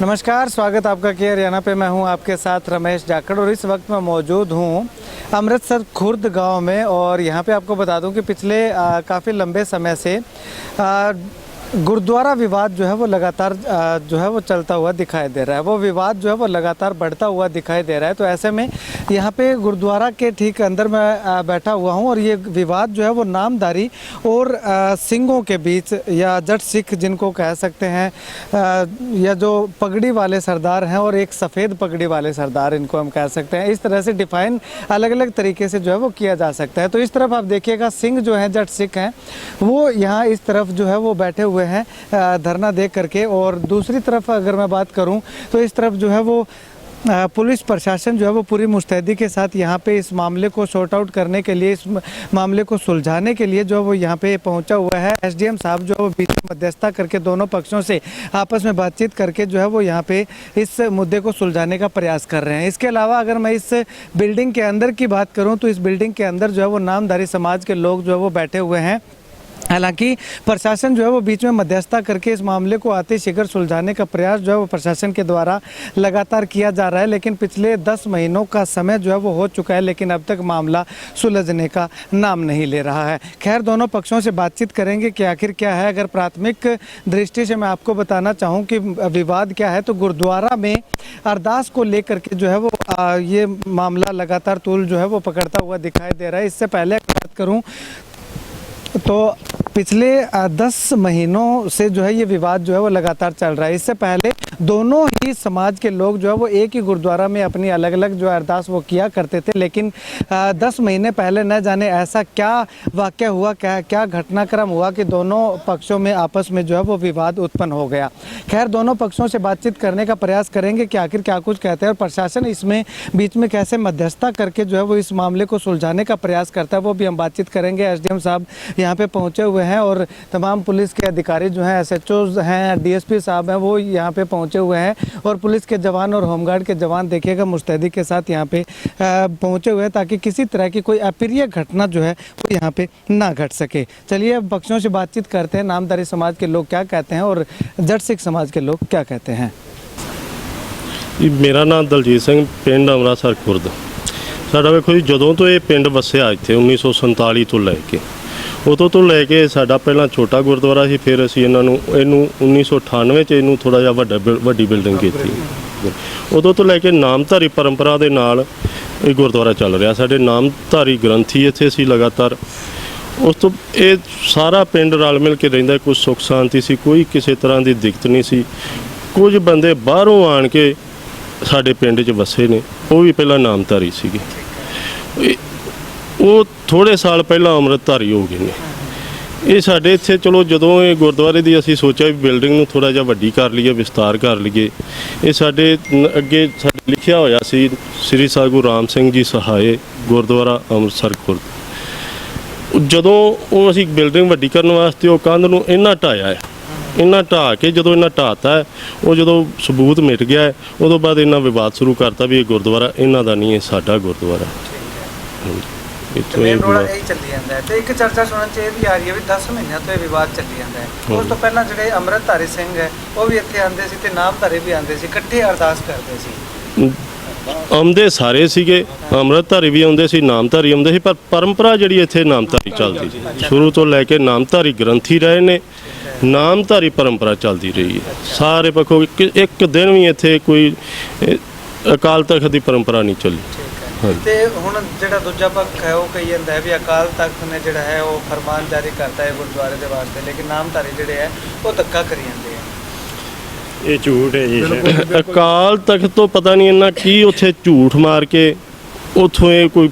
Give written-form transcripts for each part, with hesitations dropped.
नमस्कार, स्वागत आपका के हरियाणा पे। मैं हूं आपके साथ रमेश जाखड़ और इस वक्त मैं मौजूद हूं अमृतसर खुर्द गांव में। और यहां पे आपको बता दूं कि पिछले काफ़ी लंबे समय से गुरुद्वारा विवाद जो है वो लगातार जो है वो चलता हुआ दिखाई दे रहा है। वो विवाद जो है वो लगातार बढ़ता हुआ दिखाई दे रहा है। तो ऐसे में यहाँ पे गुरुद्वारा के ठीक अंदर मैं बैठा हुआ हूँ और ये विवाद जो है वो नामधारी और सिंघों के बीच या जट सिख जिनको कह सकते हैं, या जो पगड़ी वाले सरदार हैं और एक सफ़ेद पगड़ी वाले सरदार इनको हम कह सकते हैं, इस तरह से डिफ़ाइन अलग अलग तरीके से जो है वो किया जा सकता है। तो इस तरफ आप देखिएगा सिंह जो हैं, जट सिख हैं, वो यहाँ इस तरफ जो है वो बैठे हुए हैं धरना दे करके। और दूसरी तरफ अगर मैं बात करूं तो इस तरफ जो है वो पुलिस प्रशासन जो है वो पूरी मुस्तैदी के साथ यहाँ पे इस मामले को सॉर्ट आउट करने के लिए, इस मामले को सुलझाने के लिए जो है वो यहाँ पे पहुँचा हुआ है। एसडीएम साहब जो है वो बीच में मध्यस्थता करके दोनों पक्षों से आपस में बातचीत करके जो है वो यहाँ पे इस मुद्दे को सुलझाने का प्रयास कर रहे हैं। इसके अलावा अगर मैं इस बिल्डिंग के अंदर की बात करूँ तो इस बिल्डिंग के अंदर जो है वो नामधारी समाज के लोग जो है वो बैठे हुए हैं। हालांकि प्रशासन जो है वो बीच में मध्यस्थता करके इस मामले को अतिशीघ्र सुलझाने का प्रयास जो है वो प्रशासन के द्वारा लगातार किया जा रहा है, लेकिन पिछले 10 महीनों का समय जो है वो हो चुका है, लेकिन अब तक मामला सुलझने का नाम नहीं ले रहा है। खैर, दोनों पक्षों से बातचीत करेंगे कि आखिर क्या है। अगर प्राथमिक दृष्टि से मैं आपको बताना चाहूँ कि विवाद क्या है, तो गुरुद्वारा में अरदास को लेकर के जो है वो ये मामला लगातार तूल जो है वो पकड़ता हुआ दिखाई दे रहा है। इससे पहले बात करूँ तो पिछले 10 महीनों से जो है ये विवाद जो है वो लगातार चल रहा है। इससे पहले दोनों ही समाज के लोग जो है वो एक ही गुरुद्वारा में अपनी अलग अलग जो अरदास वो किया करते थे, लेकिन 10 महीने पहले न जाने ऐसा क्या वाक़या हुआ, क्या घटनाक्रम हुआ कि दोनों पक्षों में आपस में जो है वो विवाद उत्पन्न हो गया। खैर, दोनों पक्षों से बातचीत करने का प्रयास करेंगे कि आखिर क्या कुछ कहते हैं और प्रशासन इसमें बीच में कैसे मध्यस्थता करके जो है वो इस मामले को सुलझाने का प्रयास करता है, वो भी हम बातचीत करेंगे। एसडीएम साहब यहाँ पे पहुँचे हुए हैं और तमाम पुलिस के अधिकारी जो हैं, एसएचओ हैं, डीएसपी साहब हैं, वो यहाँ पे पहुँचे हुए हैं। और पुलिस के जवान और होमगार्ड के जवान देखिएगा मुस्तैदी के साथ यहाँ पे पहुँचे हुए हैं ताकि किसी तरह की कोई अप्रिय घटना जो है वो यहाँ पे ना घट सके। चलिए अब पक्षों से बातचीत करते हैं। नामधारी समाज के लोग क्या कहते हैं और जट सिख समाज के लोग क्या कहते हैं। मेरा नाम दलजीत सिंह, पिंड अमृतसर खुर्द। साडा वेखो जी, जदों तो ये पिंड वसिया इत्थे 1947 तो लैके उदों तो लैके साडा पहला छोटा गुरुद्वारा सी, फिर असीं इन्हां 1998 च इनू थोड़ा जिहा वड्डी बिल्डिंग कीती। उदों तो लैके नामधारी परंपरा दे नाल ये गुरुद्वारा चल रहा। साडे नामधारी ग्रंथी इत्थे सी लगातार। उस तो ये सारा पिंड रल मिल के रहिंदा, कुछ सुख शांति सी, कोई किसी तरह की दिक्कत नहीं सी। कुछ बंदे बाहरों आण के साडे पिंड च वसे ने, वो भी पहला नामधारी सीगे, वो थोड़े साल पहला अमृतधारी हो गए ने। ये साडे इत्थे चलो जदों ये गुरुद्वारे दी असीं सोचा भी बिल्डिंग नूं थोड़ा जिहा वड्डी कर लईए, विस्तार कर लईए। ये साडे अगे साडे लिखिया होया सी श्री साधु राम सिंह जी सहाय गुरुद्वारा अमृतसर खुर्द। जदों वो असीं बिल्डिंग वड्डी करन वास्ते वो कंध नूं इन्ना ढाया है, इन्ना ढा के जदों इन्ना ढाता है, वो जदों सबूत मिट गया है, उदों बाद इन्ना विवाद शुरू करता भी ये गुरुद्वारा इन्हां दा नहीं है, साडा गुरुद्वारा। चली जाता है तो एक चर्चा सुनने च भी आ रही है भी 10 महीनों तो विवाद चली जाता है। उस तो पहला जिहड़े अमृतधारी सिंह है वो भी इत्थे आंदे सी ते नामधारी भी आंदे सी, इकट्ठे अरदास करते सी। आउंदे सारे सीगे, अमृतधारी भी आउंदे सी, नामधारी आउंदे सी, पर परंपरा जिहड़ी इत्थे नामधारी चलदी सी। शुरू तो लैके नामधारी ग्रंथी रहे ने, नामधारी परंपरा चलती रही है सारे पक्षों। एक दिन भी इत्थे कोई अकाल तख्त की परंपरा नहीं चली। ਤੇ ਹੁਣ ਜਿਹੜਾ ਦੂਜਾ ਪੱਖ ਹੈ ਉਹ ਕਹੀ ਜਾਂਦਾ ਹੈ ਵੀ ਅਕਾਲ ਤਖਤ ਨੇ ਜਿਹੜਾ ਹੈ ਉਹ ਫਰਮਾਨ ਜਾਰੀ ਕਰਤਾ ਹੈ ਗੁਰਦੁਆਰੇ ਦੇ ਵਾਸਤੇ, ਲੇਕਿਨ ਨਾਮਧਾਰੀ ਜਿਹੜੇ ਹੈ ਉਹ ਧੱਕਾ ਕਰੀ ਜਾਂਦੇ ਆ। ਇਹ ਝੂਠ ਹੈ ਜੀ। ਅਕਾਲ ਤਖਤ ਤੋਂ ਪਤਾ ਨਹੀਂ ਇਹਨਾਂ ਕੀ ਉੱਥੇ ਝੂਠ ਮਾਰ ਕੇ ਉੱਥੋਂ ਇਹ ਕੋਈ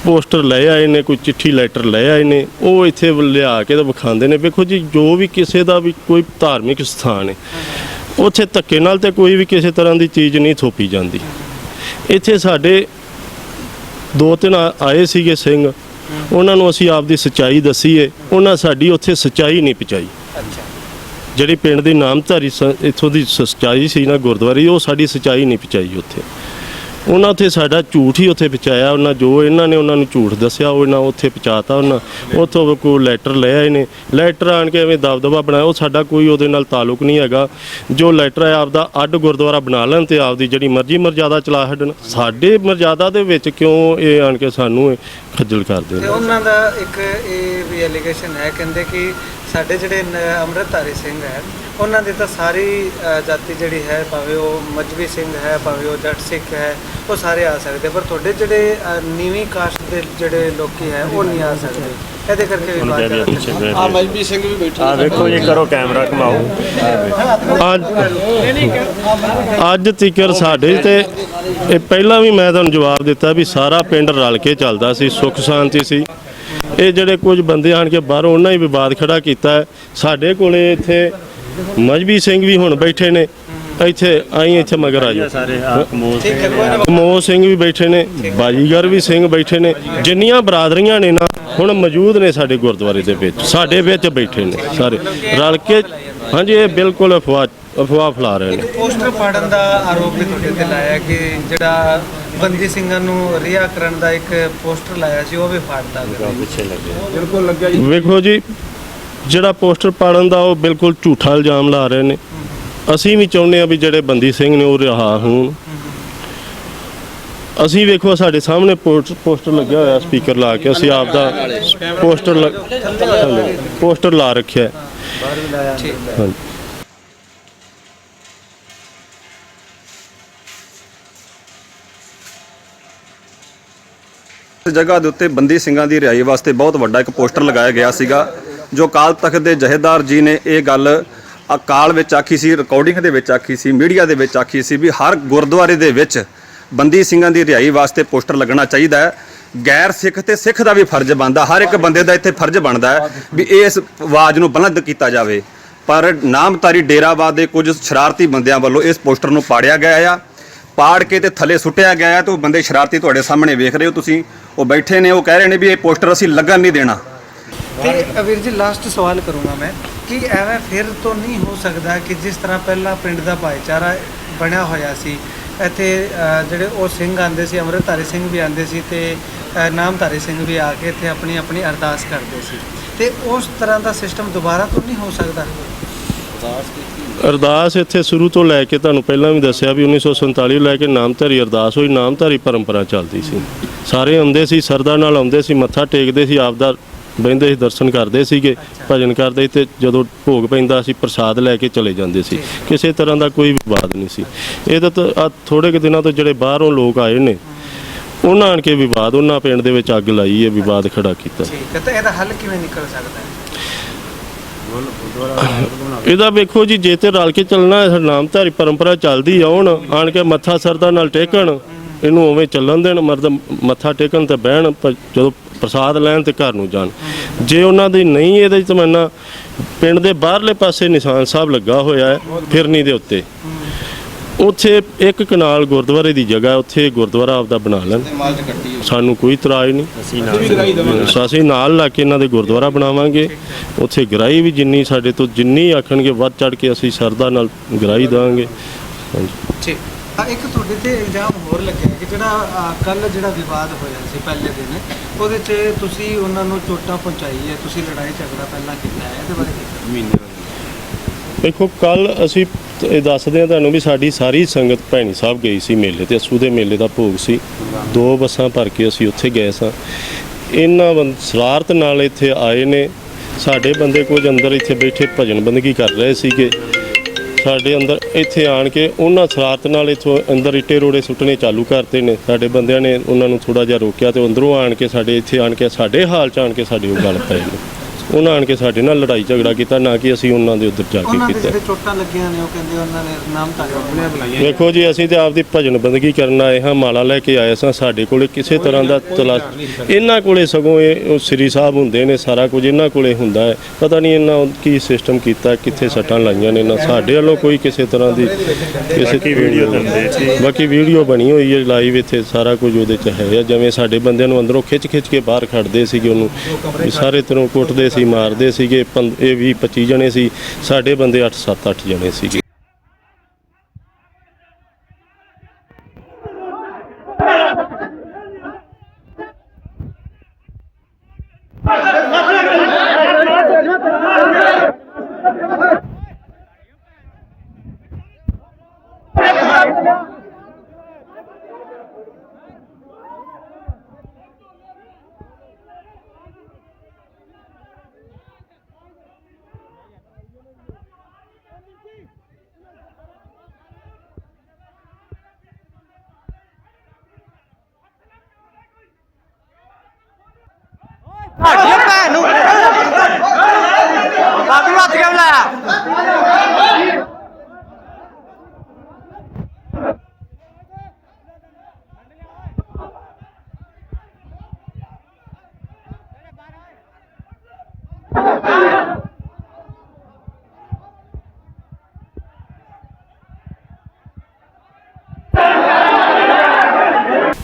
पोस्टर ले आए ने, कोई चिट्ठी लैटर ले आए ने, वो इत्थे लिया के तो विखाते हैं। देखो जी, जो भी किसी का भी कोई धार्मिक स्थान है उत्थे धक्के नाल ते कोई भी किसी तरह की चीज़ नहीं थोपी जाती। इत्थे साडे 2-3 आए सीगे सिंह, उन्हां नूं असीं आपदी सच्चाई दसी है, उन्हां साडी उत्थे सच्चाई नहीं पहुँचाई। जिहड़ी पिंड दी नामधारी इत्थों दी सच्चाई सी ना गुरुद्वारे, वो साडी सच्चाई नहीं पहुँचाई उत्थे। ਉਹਨਾਂ ਉੱਥੇ ਸਾਡਾ ਝੂਠ ਹੀ ਉੱਥੇ ਪਹੁੰਚਾਇਆ। ਉਹਨਾਂ ਜੋ ਇਹਨਾਂ ਨੇ ਉਹਨਾਂ ਨੂੰ ਝੂਠ ਦੱਸਿਆ ਉਹ ਇਹਨਾਂ ਉੱਥੇ ਪਹੁੰਚਾਤਾ। ਉਹਨਾਂ ਉੱਥੋਂ ਕੋਈ ਲੈਟਰ ਲੈ ਆਏ ਨੇ, ਲੈਟਰ ਆਣ ਕੇ ਐਵੇਂ ਦਬਦਬਾ ਬਣਾਇਆ। ਉਹ ਸਾਡਾ ਕੋਈ ਉਹਦੇ ਨਾਲ ਤਾਲੁਕ ਨਹੀਂ ਹੈਗਾ। ਜੋ ਲੈਟਰ ਹੈ ਆਪਦਾ ਅੱਡ ਗੁਰਦੁਆਰਾ ਬਣਾ ਲੈਣ ਤੇ ਆਪਦੀ ਜਿਹੜੀ ਮਰਜ਼ੀ ਮਰਜ਼ਾਦਾ ਚਲਾ ਛੱਡਣ। ਸਾਡੇ ਮਰਜ਼ਾਦਾ ਦੇ ਵਿੱਚ ਕਿਉਂ ਇਹ ਆਣ ਕੇ ਸਾਨੂੰ ਇਹ ਖੱਜਲ ਕਰਦੇ ਤੇ ਨੇ। ਉਹਨਾਂ ਦਾ ਇੱਕ ਇਹ ਵੀ ਐਲੀਗੇਸ਼ਨ ਹੈ, ਕਹਿੰਦੇ ਕਿ ਸਾਡੇ ਜਿਹੜੇ ਅੰਮ੍ਰਿਤਧਾਰੀ ਸਿੰਘ ਹੈ ਉਹਨਾਂ ਦੀ ਤਾਂ ਸਾਰੀ ਜਾਤੀ ਜਿਹੜੀ ਹੈ, ਭਾਵੇਂ ਉਹ ਮਜਬੀ ਸਿੰਘ ਹੈ, ਭਾਵੇਂ ਉਹ ਜੱਟ ਸਿੱਖ ਹੈ, ਉਹ ਸਾਰੇ ਆ ਸਕਦੇ, ਪਰ ਤੁਹਾਡੇ ਜਿਹੜੇ ਨੀਵੀਂ ਕਾਸਟ ਦੇ ਜਿਹੜੇ ਲੋਕੀ ਹੈ ਉਹ ਨਹੀਂ ਆ ਸਕਦੇ। ਇਹਦੇ ਕਰਕੇ ਵੀ ਬਾਤ ਆ ਮਜਬੀ ਸਿੰਘ ਵੀ ਬੈਠੇ ਆ ਵੇਖੋ ਜੀ, ਕਰੋ ਕੈਮਰਾ ਘਮਾਓ। ਅੱਜ ਤੀਕਰ ਸਾਡੇ ਤੇ ਇਹ ਪਹਿਲਾਂ ਵੀ ਮੈਂ ਤੁਹਾਨੂੰ ਜਵਾਬ ਦਿੱਤਾ ਵੀ ਸਾਰਾ ਪਿੰਡ ਰਲ ਕੇ ਚੱਲਦਾ ਸੀ, ਸੁੱਖ ਸ਼ਾਂਤੀ ਸੀ। ਇਹ ਜਿਹੜੇ ਕੁਝ ਬੰਦੇ ਆਣ ਕੇ ਬਾਹਰੋਂ ਉਹਨਾਂ ਹੀ ਵਿਵਾਦ ਖੜਾ ਕੀਤਾ ਹੈ। ਸਾਡੇ ਕੋਲੇ ਇੱਥੇ ਮਜਬੀ ਸਿੰਘ ਵੀ ਹੁਣ ਬੈਠੇ ਨੇ, ਇੱਥੇ ਮਗਰ ਆ ਜਾਓ। ਸਾਰੇ ਕਮੋਸ ਕਮੋ ਸਿੰਘ ਵੀ ਬੈਠੇ ਨੇ, ਬਾਜੀਗਰ ਵੀ ਸਿੰਘ ਬੈਠੇ ਨੇ। ਜਿੰਨੀਆਂ ਬਰਾਦਰੀਆਂ ਨੇ ਨਾ ਹੁਣ ਮੌਜੂਦ ਨੇ ਸਾਡੇ ਗੁਰਦੁਆਰੇ ਦੇ ਵਿੱਚ, ਸਾਡੇ ਵਿੱਚ ਬੈਠੇ ਨੇ ਸਾਰੇ ਰਲ ਕੇ। ਹਾਂਜੀ, ਇਹ ਬਿਲਕੁਲ ਅਫਵਾਹ ਫੈਲਾ ਰਹੇ ਨੇ। ਪੋਸਟਰ ਪਾੜਨ ਦਾ ਆਰੋਪ ਵੀ ਤੁਹਾਡੇ ਤੇ ਲਾਇਆ ਕਿ ਜਿਹੜਾ ਬੰਦੀ ਸਿੰਘਾਂ ਨੂੰ ਰਿਹਾ ਕਰਨ ਦਾ ਇੱਕ ਪੋਸਟਰ ਲਾਇਆ ਸੀ ਉਹ ਵੀ ਫਾੜਤਾ ਗਿਆ। ਪਿੱਛੇ ਲੱਗੇ ਬਿਲਕੁਲ ਲੱਗਿਆ ਜੀ। ਵੇਖੋ ਜੀ, ਜਿਹੜਾ ਪੋਸਟਰ ਪਾੜਨ ਦਾ ਉਹ ਬਿਲਕੁਲ ਝੂਠਾ ਇਲਜ਼ਾਮ ਲਾ ਰਹੇ ਨੇ। ਅਸੀਂ ਵੀ ਚਾਹੁੰਦੇ ਹਾਂ ਵੀ ਜਿਹੜੇ ਬੰਦੀ ਸਿੰਘ ਨੇ ਉਹ ਰਿਹਾ ਹੋਣ। ਅਸੀਂ ਵੇਖੋ ਸਾਡੇ ਸਾਹਮਣੇ ਪੋਸਟਰ ਲੱਗਿਆ ਹੋਇਆ, ਸਪੀਕਰ ਲਾ ਕੇ ਅਸੀਂ ਆਪ ਦਾ ਪੋਸਟਰ ਲਾ ਰੱਖਿਆ। ਹਾਂਜੀ। ਇਸ ਜਗ੍ਹਾ ਦੇ ਉੱਤੇ ਬੰਦੀ ਸਿੰਘਾਂ ਦੀ ਰਿਹਾਈ ਵਾਸਤੇ ਬਹੁਤ ਵੱਡਾ ਇੱਕ ਪੋਸਟਰ ਲਗਾਇਆ ਗਿਆ ਸੀਗਾ। ਜੋ ਅਕਾਲ ਤਖਤ ਦੇ ਜਥੇਦਾਰ ਜੀ ਨੇ ਇਹ ਗੱਲ ਅਕਾਲ ਵਿੱਚ ਆਖੀ ਸੀ, ਰਿਕਾਰਡਿੰਗ ਦੇ ਵਿੱਚ ਆਖੀ ਸੀ, ਮੀਡੀਆ ਦੇ ਵਿੱਚ ਆਖੀ ਸੀ ਵੀ ਹਰ ਗੁਰਦੁਆਰੇ ਦੇ ਵਿੱਚ ਬੰਦੀ ਸਿੰਘਾਂ ਦੀ ਰਿਹਾਈ ਵਾਸਤੇ ਪੋਸਟਰ ਲੱਗਣਾ ਚਾਹੀਦਾ ਹੈ। ਗੈਰ ਸਿੱਖ ਤੇ ਸਿੱਖ ਦਾ ਵੀ ਫਰਜ਼ ਬਣਦਾ, ਹਰ ਇੱਕ ਬੰਦੇ ਦਾ ਇੱਥੇ ਫਰਜ਼ ਬਣਦਾ ਹੈ ਵੀ ਇਸ ਆਵਾਜ਼ ਨੂੰ ਬੁਲੰਦ ਕੀਤਾ ਜਾਵੇ। ਪਰ ਨਾਮਧਾਰੀ ਡੇਰਾਵਾਦ ਦੇ ਕੁਝ ਸ਼ਰਾਰਤੀ ਬੰਦਿਆਂ ਵੱਲੋਂ ਇਸ ਪੋਸਟਰ ਨੂੰ ਪਾੜਿਆ ਗਿਆ ਆ, ਪਾੜ ਕੇ ਤੇ ਥੱਲੇ ਸੁੱਟਿਆ ਗਿਆ ਹੈ। ਤੇ ਉਹ ਬੰਦੇ ਸ਼ਰਾਰਤੀ ਤੁਹਾਡੇ ਸਾਹਮਣੇ ਵੇਖ ਰਹੇ ਹੋ ਤੁਸੀਂ, ਉਹ ਬੈਠੇ ਨੇ, ਉਹ ਕਹਿ ਰਹੇ ਨੇ ਵੀ ਇਹ ਪੋਸਟਰ ਅਸੀਂ ਲੱਗਣ ਨਹੀਂ ਦੇਣਾ। ਤੇ ਵੀਰ ਜੀ ਲਾਸਟ ਸਵਾਲ ਕਰੂੰਗਾ ਮੈਂ ਕਿ ਐਵੇਂ ਫਿਰ ਤੋਂ ਨਹੀਂ ਹੋ ਸਕਦਾ ਕਿ ਜਿਸ ਤਰ੍ਹਾਂ ਪਹਿਲਾਂ ਪਿੰਡ ਦਾ ਭਾਈਚਾਰਾ ਬਣਿਆ ਹੋਇਆ ਸੀ, ਇੱਥੇ ਜਿਹੜੇ ਉਹ ਸਿੰਘ ਆਉਂਦੇ ਸੀ, ਅੰਮ੍ਰਿਤਧਾਰੀ ਸਿੰਘ ਵੀ ਆਉਂਦੇ ਸੀ ਤੇ ਨਾਮਧਾਰੀ ਸਿੰਘ ਵੀ ਆ ਕੇ ਇੱਥੇ ਆਪਣੀ ਆਪਣੀ ਅਰਦਾਸ ਕਰਦੇ ਸੀ, ਤੇ ਉਸ ਤਰ੍ਹਾਂ ਦਾ ਸਿਸਟਮ ਦੁਬਾਰਾ ਤੋਂ ਨਹੀਂ ਹੋ ਸਕਦਾ? ਅਰਦਾਸ ਇੱਥੇ ਸ਼ੁਰੂ ਤੋਂ ਲੈ ਕੇ ਤੁਹਾਨੂੰ ਪਹਿਲਾਂ ਵੀ ਦੱਸਿਆ ਵੀ 1947 ਲੈ ਕੇ ਨਾਮਧਾਰੀ ਅਰਦਾਸ ਹੋਈ, ਨਾਮਧਾਰੀ ਪਰੰਪਰਾ ਚੱਲਦੀ ਸੀ। ਸਾਰੇ ਆਉਂਦੇ ਸੀ, ਸਰਦਾ ਨਾਲ ਆਉਂਦੇ ਸੀ, ਮੱਥਾ ਟੇਕਦੇ ਸੀ, ਆਪਦਾ ਬਹਿੰਦੇ ਸੀ, ਦਰਸ਼ਨ ਕਰਦੇ ਸੀਗੇ, ਭਜਨ ਕਰਦੇ ਤੇ ਜਦੋਂ ਭੋਗ ਪੈਂਦਾ ਸੀ ਪ੍ਰਸਾਦ ਲੈ ਕੇ ਚਲੇ ਜਾਂਦੇ ਸੀ। ਕਿਸੇ ਤਰ੍ਹਾਂ ਦਾ ਕੋਈ ਵਿਵਾਦ ਨਹੀਂ ਸੀ। ਇਹਦਾ ਤਾਂ ਥੋੜੇ ਕੁ ਦਿਨਾਂ ਤੋਂ ਜਿਹੜੇ ਬਾਹਰੋਂ ਲੋਕ ਆਏ ਨੇ ਉਹਨਾਂ ਆਣ ਕੇ ਵਿਵਾਦ, ਉਹਨਾਂ ਪਿੰਡ ਦੇ ਵਿੱਚ ਅੱਗ ਲਾਈ ਹੈ, ਵਿਵਾਦ ਖੜਾ ਕੀਤਾ। ਠੀਕ ਹੈ, ਤਾਂ ਇਹਦਾ ਹੱਲ ਕਿਵੇਂ ਨਿਕਲ ਸਕਦਾ ਹੈ? ਇਹਦਾ ਵੇਖੋ ਜੀ, ਜੇ ਤੇ ਰਲ ਕੇ ਚੱਲਣਾ ਹੈ, ਨਾਮਧਾਰੀ ਪਰੰਪਰਾ ਚੱਲਦੀ ਆਉਣ, ਆਣ ਕੇ ਮੱਥਾ ਸਰਦਾ ਨਾਲ ਟੇਕਣ, ਇਹਨੂੰ ਉਵੇਂ ਚੱਲਣ ਦੇਣ, ਮਰਦ ਮੱਥਾ ਟੇਕਣ ਤੇ ਬਹਿਣ, ਜਦੋਂ ਪ੍ਰਸਾਦ ਲੈਣ ਤੇ ਘਰ ਨੂੰ ਜਾਣ। ਜੇ ਉਹਨਾਂ ਦੀ ਨਹੀਂ ਇਹਦੇ ਚ ਤਮੰਨਾ, ਪਿੰਡ ਦੇ ਬਾਹਰਲੇ ਪਾਸੇ ਨਿਸ਼ਾਨ ਸਾਹਿਬ ਲੱਗਾ ਹੋਇਆ ਹੈ ਫਿਰਨੀ ਦੇ ਉੱਤੇ, ਉੱਥੇ ਇੱਕ ਕਨਾਲ ਗੁਰਦੁਆਰੇ ਦੀ ਜਗ੍ਹਾ, ਉੱਥੇ ਗੁਰਦੁਆਰਾ ਆਪਦਾ ਬਣਾ ਲੈਣ, ਸਾਨੂੰ ਕੋਈ ਇਤਰਾਜ਼ ਨਹੀਂ। ਅਸੀਂ ਨਾਲ ਲਾ ਕੇ ਇਹਨਾਂ ਦੇ ਗੁਰਦੁਆਰਾ ਬਣਾਵਾਂਗੇ। ਉੱਥੇ ਗਰਾਈ ਵੀ ਜਿੰਨੀ ਸਾਡੇ ਤੋਂ ਜਿੰਨੀ ਆਖਣਗੇ ਵੱਧ ਚੜ ਕੇ ਅਸੀਂ ਸਰਦਾ ਨਾਲ ਗਰਾਈ ਦਾਂਗੇ। ਠੀਕ। ਇੱਕ ਤੁਹਾਡੇ ਤੇ ਇਲਜ਼ਾਮ ਹੋਰ ਲੱਗਿਆ ਕਿ ਜਿਹੜਾ ਕੱਲ ਜਿਹੜਾ ਵਿਵਾਦ ਹੋਇਆ ਸੀ ਪਹਿਲੇ ਦਿਨ, ਉਹਦੇ 'ਚ ਤੁਸੀਂ ਉਹਨਾਂ ਨੂੰ ਚੋਟਾਂ ਪਹੁੰਚਾਈ ਹੈ, ਤੁਸੀਂ ਲੜਾਈ ਝਗੜਾ ਪਹਿਲਾਂ ਕੀਤਾ ਹੈ, ਇਹਦੇ ਬਾਰੇ ਦੇਖੋ, ਕੱਲ ਅਸੀਂ ਇਹ ਦੱਸਦੇ ਹਾਂ ਤੁਹਾਨੂੰ ਵੀ ਸਾਡੀ ਸਾਰੀ ਸੰਗਤ ਭੈਣੀ ਸਾਹਿਬ ਗਈ ਸੀ ਮੇਲੇ ਤੇ। ਅੱਸੂ ਦੇ ਮੇਲੇ ਦਾ ਭੋਗ ਸੀ, 2 ਬੱਸਾਂ ਭਰ ਕੇ ਅਸੀਂ ਉੱਥੇ ਗਏ ਸਾਂ। ਇਹਨਾਂ ਸ਼ਰਾਰਤ ਨਾਲ ਇੱਥੇ ਆਏ ਨੇ, ਸਾਡੇ ਬੰਦੇ ਕੁਝ ਅੰਦਰ ਇੱਥੇ ਬੈਠੇ ਭਜਨ ਬੰਦਗੀ ਕਰ ਰਹੇ ਸੀਗੇ। ਸਾਡੇ ਅੰਦਰ ਇੱਥੇ ਆਣ ਕੇ ਉਹਨਾਂ ਸ਼ਰਾਰਤ ਨਾਲ ਇੱਥੋਂ ਅੰਦਰ ਇੱਟੇ ਰੋੜੇ ਸੁੱਟਣੇ ਚਾਲੂ ਕਰਤੇ ਨੇ। ਸਾਡੇ ਬੰਦਿਆਂ ਨੇ ਉਹਨਾਂ ਨੂੰ ਥੋੜਾ ਜਿਹਾ ਰੋਕਿਆ ਤੇ ਅੰਦਰੋਂ ਆਣ ਕੇ ਸਾਡੇ ਇੱਥੇ ਆਣ ਕੇ ਸਾਡੇ ਹਾਲ 'ਚ ਆਣ ਕੇ ਸਾਡੇ ਉਹ ਗੱਲ ਪਏ ਨੇ। ਉਹਨਾਂ ਆਣ ਕੇ ਸਾਡੇ ਨਾਲ ਲੜਾਈ ਝਗੜਾ ਕੀਤਾ, ਨਾ ਕਿ ਅਸੀਂ ਉਹਨਾਂ ਦੇ ਉੱਧਰ ਜਾ ਕੇ ਕੀਤਾ। ਜਿਹੜੇ ਚੋਟਾਂ ਲੱਗੀਆਂ ਨੇ ਉਹ ਕਹਿੰਦੇ ਉਹਨਾਂ ਨੇ ਨਾਮ ਧਾਰਿਆ। ਦੇਖੋ ਜੀ, ਅਸੀਂ ਤੇ ਆਪਦੀ ਭਜਨ ਬੰਦਗੀ ਕਰਨ ਆਏ ਹਾਂ, ਮਾਲਾ ਲੈ ਕੇ ਆਏ ਸਾਂ। ਸਾਡੇ ਕੋਲੇ ਕਿਸੇ ਤਰ੍ਹਾਂ ਦਾ ਇਹਨਾਂ ਕੋਲੇ ਸਗੋਂ ਇਹ ਸ੍ਰੀ ਸਾਹਿਬ ਹੁੰਦੇ ਨੇ, ਸਾਰਾ ਕੁਝ ਇਹਨਾਂ ਕੋਲੇ ਹੁੰਦਾ ਹੈ। ਪਤਾ ਨਹੀਂ ਇਹਨਾਂ ਕੀ ਸਿਸਟਮ ਕੀਤਾ, ਕਿੱਥੇ ਸੱਟਾਂ ਲਾਈਆਂ ਨੇ ਇਹਨਾਂ। ਸਾਡੇ ਵੱਲੋਂ ਕੋਈ ਕਿਸੇ ਤਰ੍ਹਾਂ ਦੀ ਬਾਕੀ ਵੀਡੀਓ ਬਣੀ ਹੋਈ ਹੈ ਲਾਈਵ, ਇੱਥੇ ਸਾਰਾ ਕੁਝ ਉਹਦੇ 'ਚ ਹੈ। ਜਿਵੇਂ ਸਾਡੇ ਬੰਦਿਆਂ ਨੂੰ ਅੰਦਰੋਂ ਖਿੱਚ ਕੇ ਬਾਹਰ ਖੜਦੇ ਸੀਗੇ, ਉਹਨੂੰ ਸਾਰੇ ਤਰ੍ਹਾਂ ਕੁੱਟਦੇ ਸੀ, ਮਾਰਦੇ ਸੀਗੇ। ਇਹ 20-25 ਜਣੇ ਸੀ, ਸਾਡੇ ਬੰਦੇ 8-7-8 ਜਣੇ ਸੀਗੇ।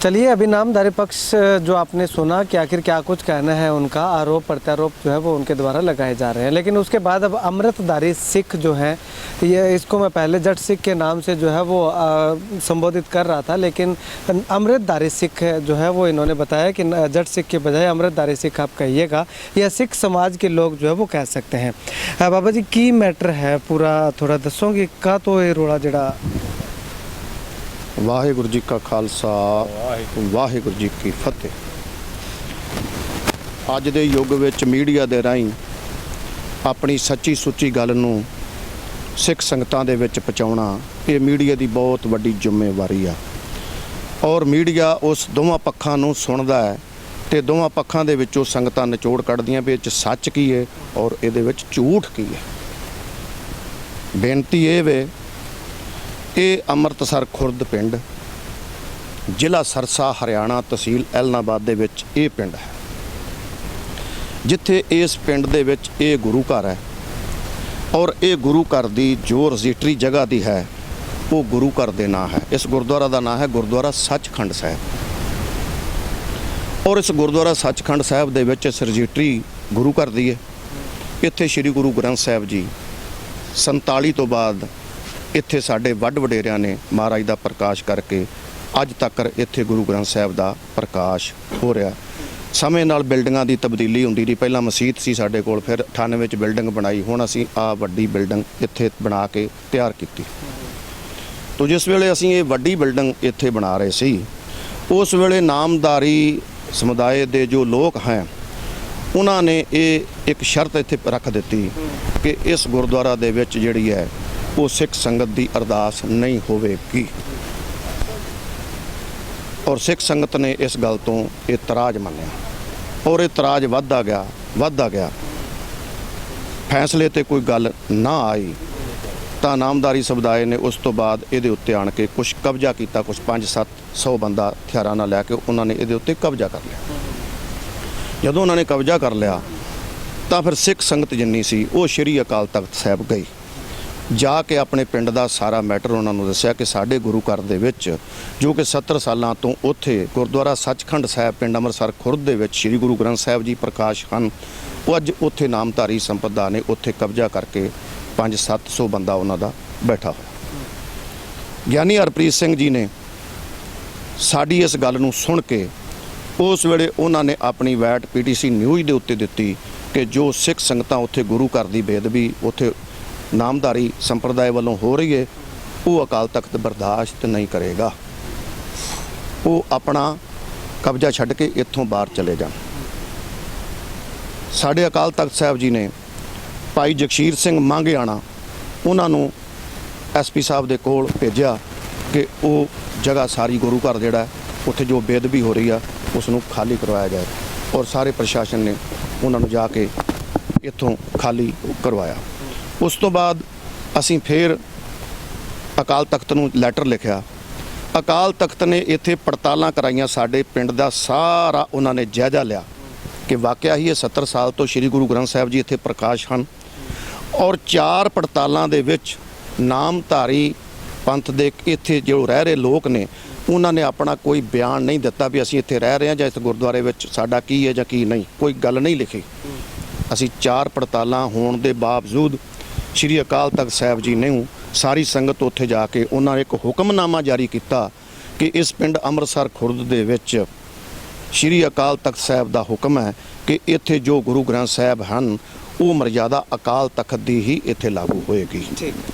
चलिए, अभी नामधारी पक्ष जो आपने सुना कि आखिर क्या कुछ कहना है उनका, आरोप प्रत्यारोप जो है वो उनके द्वारा लगाए जा रहे हैं। लेकिन उसके बाद अब अमृतधारी सिख जो हैं, ये इसको मैं पहले जट सिख के नाम से जो है वो संबोधित कर रहा था, लेकिन अमृतधारी सिख जो है वो इन्होंने बताया कि जट सिख के बजाय अमृतधारी सिख आप कहिएगा, यह सिख समाज के लोग जो है वो कह सकते हैं। बाबा जी की मैटर है पूरा थोड़ा दसोगे का, तो ये रोड़ा जड़ा वाहिगुरू जी का खालसा वाहिगुरू जी की फतेह। ਅੱਜ ਦੇ ਯੁੱਗ ਵਿੱਚ ਮੀਡੀਆ ਦੇ ਰਾਹੀਂ ਆਪਣੀ ਸੱਚੀ ਸੁੱਚੀ ਗੱਲ ਨੂੰ ਸਿੱਖ ਸੰਗਤਾਂ ਦੇ ਵਿੱਚ ਪਹੁੰਚਾਉਣਾ ਇਹ ਮੀਡੀਆ ਦੀ ਬਹੁਤ ਵੱਡੀ ਜ਼ਿੰਮੇਵਾਰੀ ਆ। ਔਰ ਮੀਡੀਆ ਉਸ ਦੋਵਾਂ ਪੱਖਾਂ ਨੂੰ ਸੁਣਦਾ ਹੈ ਤੇ ਦੋਵਾਂ ਪੱਖਾਂ ਦੇ ਵਿੱਚੋਂ ਸੰਗਤਾਂ ਨਿਚੋੜ ਕੱਢਦੀਆਂ ਵੀ ਇਹ 'ਚ ਸੱਚ ਕੀ ਹੈ ਔਰ ਇਹਦੇ ਵਿੱਚ ਝੂਠ ਕੀ ਹੈ। ਬੇਨਤੀ ਇਹ ਵੇ, ਇਹ ਅੰਮ੍ਰਿਤਸਰ ਖੁਰਦ ਪਿੰਡ, ਜ਼ਿਲ੍ਹਾ ਸਰਸਾ, ਹਰਿਆਣਾ, ਤਹਿਸੀਲ ਐਲਨਾਬਾਦ ਦੇ ਵਿੱਚ ਇਹ ਪਿੰਡ ਹੈ, ਜਿੱਥੇ ਇਸ ਪਿੰਡ ਦੇ ਵਿੱਚ ਇਹ ਗੁਰੂ ਘਰ ਹੈ। ਔਰ ਇਹ ਗੁਰੂ ਘਰ ਦੀ ਜੋ ਰਜਿਸਟਰੀ ਜਗ੍ਹਾ ਦੀ ਹੈ ਉਹ ਗੁਰੂ ਘਰ ਦੇ ਨਾਂ ਹੈ। ਇਸ ਗੁਰਦੁਆਰਾ ਦਾ ਨਾਂ ਹੈ ਗੁਰਦੁਆਰਾ ਸੱਚਖੰਡ ਸਾਹਿਬ। ਔਰ ਇਸ ਗੁਰਦੁਆਰਾ ਸੱਚਖੰਡ ਸਾਹਿਬ ਦੇ ਵਿੱਚ ਇਸ ਰਜਿਸਟਰੀ ਗੁਰੂ ਘਰ ਦੀ ਹੈ। ਇੱਥੇ ਸ੍ਰੀ ਗੁਰੂ ਗ੍ਰੰਥ ਸਾਹਿਬ ਜੀ 47 ਤੋਂ ਬਾਅਦ ਇੱਥੇ ਸਾਡੇ ਵੱਡ ਵਡੇਰਿਆਂ ਨੇ ਮਹਾਰਾਜ ਦਾ ਪ੍ਰਕਾਸ਼ ਕਰਕੇ ਅੱਜ ਤੱਕ ਇੱਥੇ ਗੁਰੂ ਗ੍ਰੰਥ ਸਾਹਿਬ ਦਾ ਪ੍ਰਕਾਸ਼ ਹੋ ਰਿਹਾ। ਸਮੇਂ ਨਾਲ ਬਿਲਡਿੰਗਾਂ ਦੀ ਤਬਦੀਲੀ ਹੁੰਦੀ ਰਹੀ। ਪਹਿਲਾਂ ਮਸਜਿਦ ਸੀ ਸਾਡੇ ਕੋਲ, ਫਿਰ 98 ਵਿੱਚ ਬਿਲਡਿੰਗ ਬਣਾਈ, ਹੁਣ ਅਸੀਂ ਆ ਵੱਡੀ ਬਿਲਡਿੰਗ ਇੱਥੇ ਬਣਾ ਕੇ ਤਿਆਰ ਕੀਤੀ। ਤੋ ਜਿਸ ਵੇਲੇ ਅਸੀਂ ਇਹ ਵੱਡੀ ਬਿਲਡਿੰਗ ਇੱਥੇ ਬਣਾ ਰਹੇ ਸੀ, ਉਸ ਵੇਲੇ ਨਾਮਧਾਰੀ ਸਮੁਦਾਇ ਦੇ ਜੋ ਲੋਕ ਹੈ ਉਹਨਾਂ ਨੇ ਇਹ ਇੱਕ ਸ਼ਰਤ ਇੱਥੇ ਰੱਖ ਦਿੱਤੀ ਕਿ ਇਸ ਗੁਰਦੁਆਰਾ ਦੇ ਵਿੱਚ ਜਿਹੜੀ ਹੈ ਉਹ ਸਿੱਖ ਸੰਗਤ ਦੀ ਅਰਦਾਸ ਨਹੀਂ ਹੋਵੇਗੀ। ਔਰ ਸਿੱਖ ਸੰਗਤ ਨੇ ਇਸ ਗੱਲ ਤੋਂ ਇਤਰਾਜ਼ ਮੰਨਿਆ ਔਰ ਇਤਰਾਜ਼ ਵੱਧਦਾ ਗਿਆ। ਫੈਸਲੇ ਤੇ ਕੋਈ ਗੱਲ ਨਾ ਆਈ ਤਾਂ ਨਾਮਧਾਰੀ ਸਮੁਦਾਇ ਨੇ ਉਸ ਤੋਂ ਬਾਅਦ ਇਹਦੇ ਉੱਤੇ ਆਣ ਕੇ ਕੁਝ ਕਬਜ਼ਾ ਕੀਤਾ। ਕੁਝ 500-700 ਬੰਦਾ ਹਥਿਆਰਾਂ ਨਾਲ ਲੈ ਕੇ ਉਹਨਾਂ ਨੇ ਇਹਦੇ ਉੱਤੇ ਕਬਜ਼ਾ ਕਰ ਲਿਆ। ਜਦੋਂ ਉਹਨਾਂ ਨੇ ਕਬਜ਼ਾ ਕਰ ਲਿਆ ਤਾਂ ਫਿਰ ਸਿੱਖ ਸੰਗਤ ਜਿੰਨੀ ਸੀ ਉਹ ਸ਼੍ਰੀ ਅਕਾਲ ਤਖਤ ਸਾਹਿਬ ਗਈ। ਜਾ ਕੇ ਆਪਣੇ ਪਿੰਡ ਦਾ ਸਾਰਾ ਮੈਟਰ ਉਹਨਾਂ ਨੂੰ ਦੱਸਿਆ ਕਿ ਸਾਡੇ ਗੁਰੂ ਘਰ ਦੇ ਵਿੱਚ ਜੋ ਕਿ 70 ਸਾਲਾਂ ਤੋਂ ਉੱਥੇ ਗੁਰਦੁਆਰਾ ਸੱਚਖੰਡ ਸਾਹਿਬ ਪਿੰਡ ਅੰਮ੍ਰਿਤਸਰ ਖੁਰਦ ਦੇ ਵਿੱਚ ਸ੍ਰੀ ਗੁਰੂ ਗ੍ਰੰਥ ਸਾਹਿਬ ਜੀ ਪ੍ਰਕਾਸ਼ ਹਨ, ਉਹ ਅੱਜ ਉੱਥੇ ਨਾਮਧਾਰੀ ਸੰਪਰਦਾ ਨੇ ਉੱਥੇ ਕਬਜ਼ਾ ਕਰਕੇ 500-700 ਬੰਦਾ ਉਹਨਾਂ ਦਾ ਬੈਠਾ ਹੋਇਆ। ਗਿਆਨੀ ਹਰਪ੍ਰੀਤ ਸਿੰਘ ਜੀ ਨੇ ਸਾਡੀ ਇਸ ਗੱਲ ਨੂੰ ਸੁਣ ਕੇ ਉਸ ਵੇਲੇ ਉਹਨਾਂ ਨੇ ਆਪਣੀ ਵੈਟ PTC ਨਿਊਜ਼ ਦੇ ਉੱਤੇ ਦਿੱਤੀ ਕਿ ਜੋ ਸਿੱਖ ਸੰਗਤਾਂ ਉੱਥੇ ਗੁਰੂ ਘਰ ਦੀ ਬੇਅਦਬੀ ਉੱਥੇ ਨਾਮਧਾਰੀ ਸੰਪਰਦਾਇ ਵੱਲੋਂ ਹੋ ਰਹੀ ਹੈ ਉਹ ਅਕਾਲ ਤਖਤ ਬਰਦਾਸ਼ਤ ਨਹੀਂ ਕਰੇਗਾ। ਉਹ ਆਪਣਾ ਕਬਜ਼ਾ ਛੱਡ ਕੇ ਇੱਥੋਂ ਬਾਹਰ ਚਲੇ ਜਾਣ। ਸਾਡੇ ਅਕਾਲ ਤਖਤ ਸਾਹਿਬ ਜੀ ਨੇ ਭਾਈ ਜਗਸ਼ੀਰ ਸਿੰਘ ਮੰਗਿਆਣਾ ਉਹਨਾਂ ਨੂੰ SP ਸਾਹਿਬ ਦੇ ਕੋਲ ਭੇਜਿਆ ਕਿ ਉਹ ਜਗ੍ਹਾ ਸਾਰੀ ਗੁਰੂ ਘਰ ਜਿਹੜਾ ਉੱਥੇ ਜੋ ਬੇਅਦਬੀ ਹੋ ਰਹੀ ਆ ਉਸ ਨੂੰ ਖਾਲੀ ਕਰਵਾਇਆ ਜਾਏ। ਔਰ ਸਾਰੇ ਪ੍ਰਸ਼ਾਸਨ ਨੇ ਉਹਨਾਂ ਨੂੰ ਜਾ ਕੇ ਇੱਥੋਂ ਖਾਲੀ ਕਰਵਾਇਆ। ਉਸ ਤੋਂ ਬਾਅਦ ਅਸੀਂ ਫਿਰ ਅਕਾਲ ਤਖਤ ਨੂੰ ਲੈਟਰ ਲਿਖਿਆ। ਅਕਾਲ ਤਖਤ ਨੇ ਇੱਥੇ ਪੜਤਾਲਾਂ ਕਰਾਈਆਂ। ਸਾਡੇ ਪਿੰਡ ਦਾ ਸਾਰਾ ਉਹਨਾਂ ਨੇ ਜਾਇਜ਼ਾ ਲਿਆ ਕਿ ਵਾਕਿਆ ਹੀ ਇਹ 70 ਸਾਲ ਤੋਂ ਸ੍ਰੀ ਗੁਰੂ ਗ੍ਰੰਥ ਸਾਹਿਬ ਜੀ ਇੱਥੇ ਪ੍ਰਕਾਸ਼ ਹਨ। ਔਰ 4 ਪੜਤਾਲਾਂ ਦੇ ਵਿੱਚ ਨਾਮਧਾਰੀ ਪੰਥ ਦੇ ਇੱਥੇ ਜੋ ਰਹਿ ਰਹੇ ਲੋਕ ਨੇ ਉਹਨਾਂ ਨੇ ਆਪਣਾ ਕੋਈ ਬਿਆਨ ਨਹੀਂ ਦਿੱਤਾ ਵੀ ਅਸੀਂ ਇੱਥੇ ਰਹਿ ਰਹੇ ਹਾਂ ਜਾਂ ਇਸ ਗੁਰਦੁਆਰੇ ਵਿੱਚ ਸਾਡਾ ਕੀ ਹੈ ਜਾਂ ਕੀ ਨਹੀਂ, ਕੋਈ ਗੱਲ ਨਹੀਂ ਲਿਖੀ। ਅਸੀਂ 4 ਪੜਤਾਲਾਂ ਹੋਣ ਦੇ ਬਾਵਜੂਦ ਸ਼੍ਰੀ ਅਕਾਲ ਤਖਤ ਸਾਹਿਬ ਜੀ ਨੇ ਸਾਰੀ ਸੰਗਤ ਉੱਥੇ ਜਾ ਕੇ ਉਹਨਾਂ ਨੇ ਇੱਕ ਹੁਕਮਨਾਮਾ ਜਾਰੀ ਕੀਤਾ ਕਿ ਇਸ ਪਿੰਡ ਅੰਮ੍ਰਿਤਸਰ ਖੁਰਦ ਦੇ ਵਿੱਚ ਸ਼੍ਰੀ ਅਕਾਲ ਤਖਤ ਸਾਹਿਬ ਦਾ ਹੁਕਮ ਹੈ ਕਿ ਇੱਥੇ ਜੋ ਗੁਰੂ ਗ੍ਰੰਥ ਸਾਹਿਬ ਹਨ ਉਹ ਮਰਜ਼ਾਦਾ ਅਕਾਲ ਤਖਤ ਦੀ ਹੀ ਇੱਥੇ ਲਾਗੂ ਹੋਏਗੀ।